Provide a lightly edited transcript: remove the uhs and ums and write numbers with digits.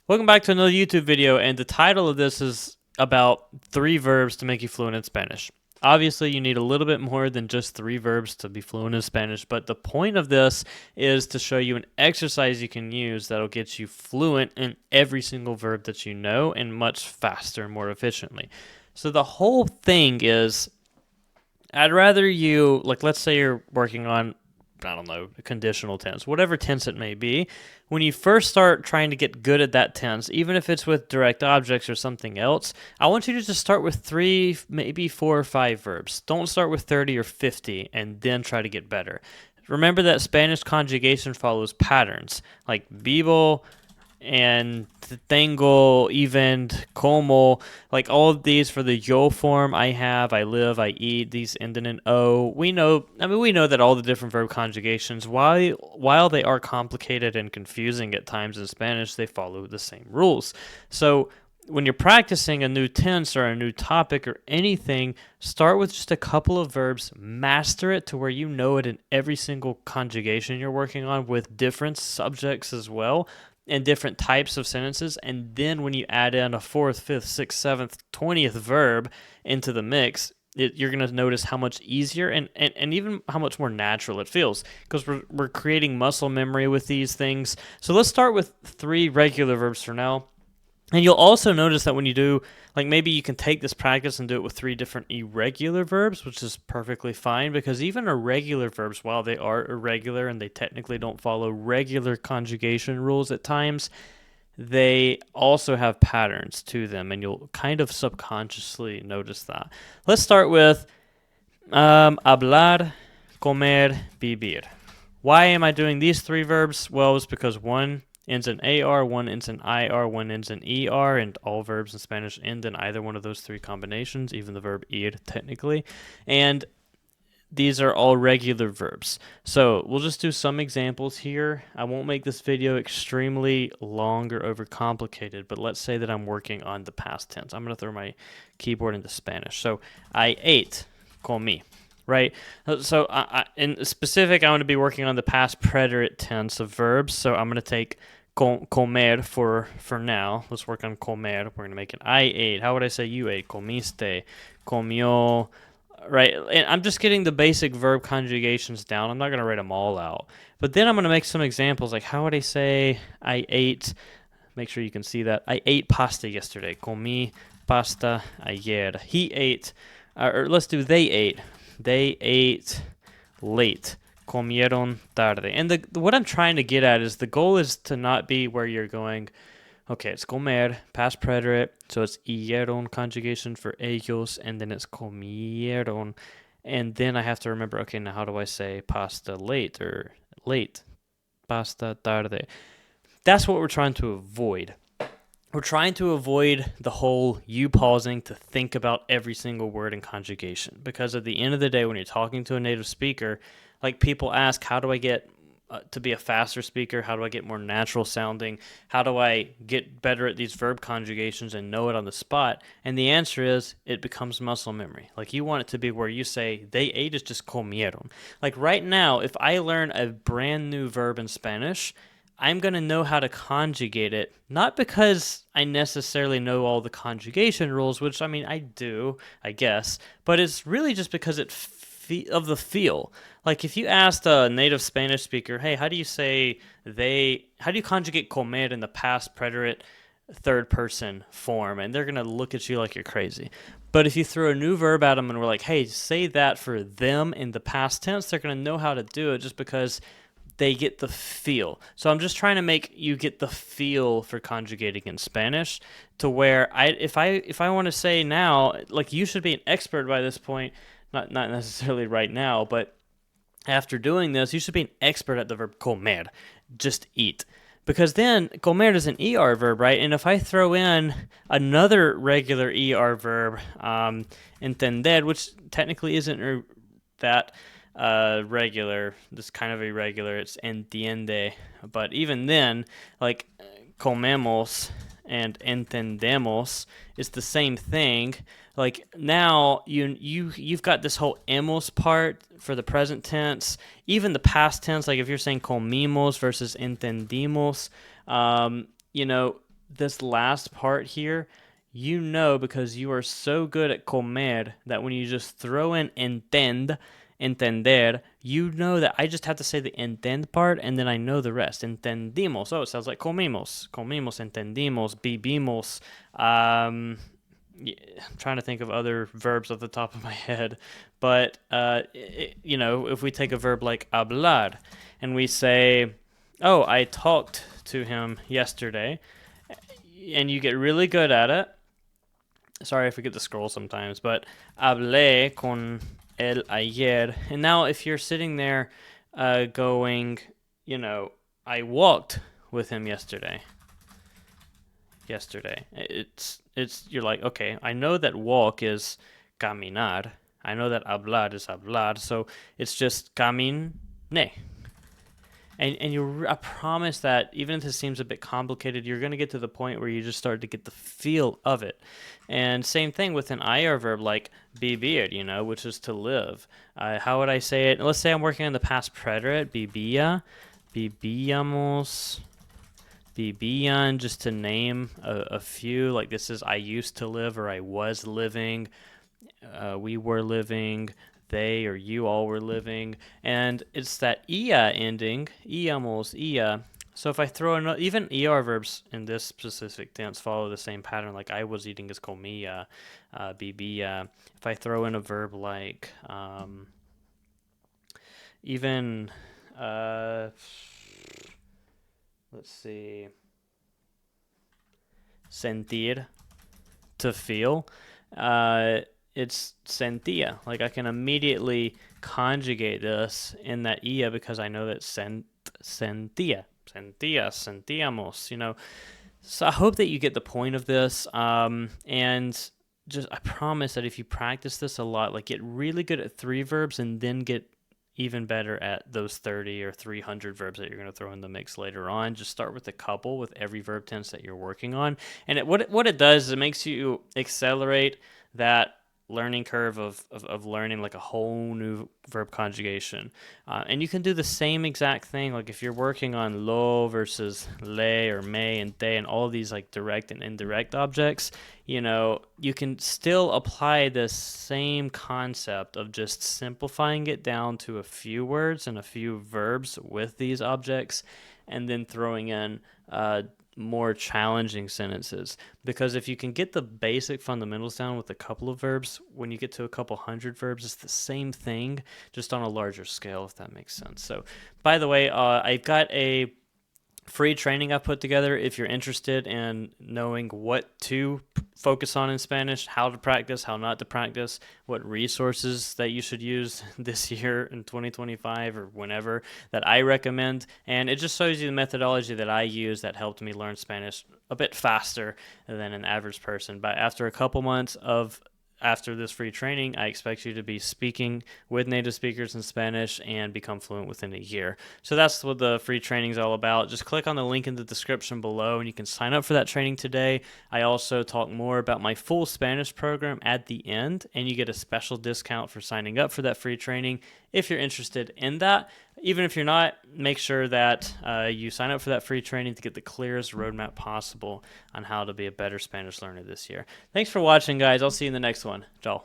Welcome back to another YouTube video, and the title of this is about 3 verbs to make you fluent in Spanish. Obviously, you need a little bit more than just 3 verbs to be fluent in Spanish, but the point of this is to show you an exercise you can use that'll get you fluent in every single verb that you know and much faster and more efficiently. So the whole thing is, I'd rather you, like, let's say you're working on, I don't know, a conditional tense, whatever tense it may be. When you first start trying to get good at that tense, even if it's with direct objects or something else, I want you to just start with 3, maybe 4 or 5 verbs. Don't start with 30 or 50 and then try to get better. Remember that Spanish conjugation follows patterns, like vivo and tengo, even, como, like all of these for the yo form. I have, I live, I eat. These end in an o. We know that all the different verb conjugations, while they are complicated and confusing at times in Spanish, they follow the same rules. So when you're practicing a new tense or a new topic or anything, start with just a couple of verbs, master it to where you know it in every single conjugation you're working on with different subjects as well and different types of sentences. And then when you add in a 4th, 5th, 6th, 7th, 20th verb into the mix, you're going to notice how much easier and even how much more natural it feels, because we're creating muscle memory with these things. So let's start with 3 regular verbs for now. And you'll also notice that when you do, like, maybe you can take this practice and do it with 3 different irregular verbs, which is perfectly fine, because even irregular verbs, while they are irregular and they technically don't follow regular conjugation rules at times, they also have patterns to them, and you'll kind of subconsciously notice that. Let's start with hablar, comer, vivir. Why am I doing these 3 verbs? Well, it's because one ends in AR, one ends in IR, one ends in ER, and all verbs in Spanish end in either one of those 3 combinations, even the verb ir technically. And these are all regular verbs. So we'll just do some examples here. I won't make this video extremely long or overcomplicated, but let's say that I'm working on the past tense. I'm going to throw my keyboard into Spanish. So I ate, comí. Right? So in specific, I want to be working on the past preterite tense of verbs. So I'm going to take comer for now. Let's work on comer. We're going to make it I ate. How would I say you ate? Comiste, comió. Right? And I'm just getting the basic verb conjugations down. I'm not going to write them all out. But then I'm going to make some examples. Like, how would I say I ate? Make sure you can see that. I ate pasta yesterday. Comí pasta ayer. He ate. Or let's do they ate. They ate late. Comieron tarde. And what I'm trying to get at is the goal is to not be where you're going, okay, it's comer, past preterite, so it's ieron conjugation for ellos, and then it's comieron. And then I have to remember, okay, now how do I say pasta late or late? Pasta tarde. That's what we're trying to avoid. We're trying to avoid the whole you pausing to think about every single word and conjugation, because at the end of the day, when you're talking to a native speaker, like, people ask, how do I get to be a faster speaker? How do I get more natural sounding? How do I get better at these verb conjugations and know it on the spot? And the answer is, it becomes muscle memory. Like, you want it to be where you say they ate is just comieron. Like, right now, if I learn a brand new verb in Spanish, I'm going to know how to conjugate it, not because I necessarily know all the conjugation rules, which, I mean, I do, I guess, but it's really just because of the feel. Like, if you asked a native Spanish speaker, hey, how do you conjugate comer in the past preterite third person form? And they're going to look at you like you're crazy. But if you throw a new verb at them and we're like, hey, say that for them in the past tense, they're going to know how to do it just because they get the feel. So I'm just trying to make you get the feel for conjugating in Spanish, to where if I want to say now, like, you should be an expert by this point, not necessarily right now, but after doing this, you should be an expert at the verb comer, just eat. Because then comer is an ER verb, right? And if I throw in another regular ER verb, entender, which technically isn't that regular, this kind of irregular, it's entiende, but even then, like, comemos and entendemos is the same thing. Like, now you've got this whole hemos part for the present tense, even the past tense. Like, if you're saying comimos versus entendimos, you know, this last part here, you know, because you are so good at comer that when you just throw in entender, you know that I just have to say the entend part and then I know the rest. Entendimos. Oh, it sounds like comimos. Comimos, entendimos, vivimos. Yeah, I'm trying to think of other verbs off the top of my head, but you know, if we take a verb like hablar, and we say, "Oh, I talked to him yesterday," and you get really good at it. Sorry, I forget to scroll sometimes, but hablé con él ayer, and now if you're sitting there, going, you know, I walked with him yesterday. It's you're like, okay, I know that walk is caminar. I know that hablar is hablar. So it's just camine. And I promise that even if this seems a bit complicated, you're going to get to the point where you just start to get the feel of it. And same thing with an IR verb like vivir, you know, which is to live. How would I say it? Let's say I'm working on the past preterite, vivía, vivíamos, vivían, just to name a few. Like this is I used to live or I was living, we were living, they or you all were living. And it's that ia ending, íamos, ia. So if I throw in, even ER verbs in this specific tense follow the same pattern, like I was eating is comía, vivía. If I throw in a verb like, even, let's see, sentir, to feel, it's sentía. Like I can immediately conjugate this in that ia because I know that sentía, sentíamos, you know. So I hope that you get the point of this. And just I promise that if you practice this a lot, like get really good at 3 verbs and then get even better at those 30 or 300 verbs that you're going to throw in the mix later on. Just start with a couple with every verb tense that you're working on. And what it does is it makes you accelerate that learning curve of learning like a whole new verb conjugation. And you can do the same exact thing. Like if you're working on lo versus le or me and te and all these like direct and indirect objects, you know, you can still apply this same concept of just simplifying it down to a few words and a few verbs with these objects and then throwing in more challenging sentences. Because if you can get the basic fundamentals down with a couple of verbs, when you get to a couple hundred verbs, it's the same thing, just on a larger scale, if that makes sense. So, by the way, I've got a free training I've put together if you're interested in knowing what to focus on in Spanish, how to practice, how not to practice, what resources that you should use this year in 2025 or whenever that I recommend. And it just shows you the methodology that I use that helped me learn Spanish a bit faster than an average person. But after a couple months of after this free training, I expect you to be speaking with native speakers in Spanish and become fluent within a year. So that's what the free training is all about. Just click on the link in the description below and you can sign up for that training today. I also talk more about my full Spanish program at the end, and you get a special discount for signing up for that free training if you're interested in that. Even if you're not, make sure that you sign up for that free training to get the clearest roadmap possible on how to be a better Spanish learner this year. Thanks for watching, guys. I'll see you in the next one. Ciao.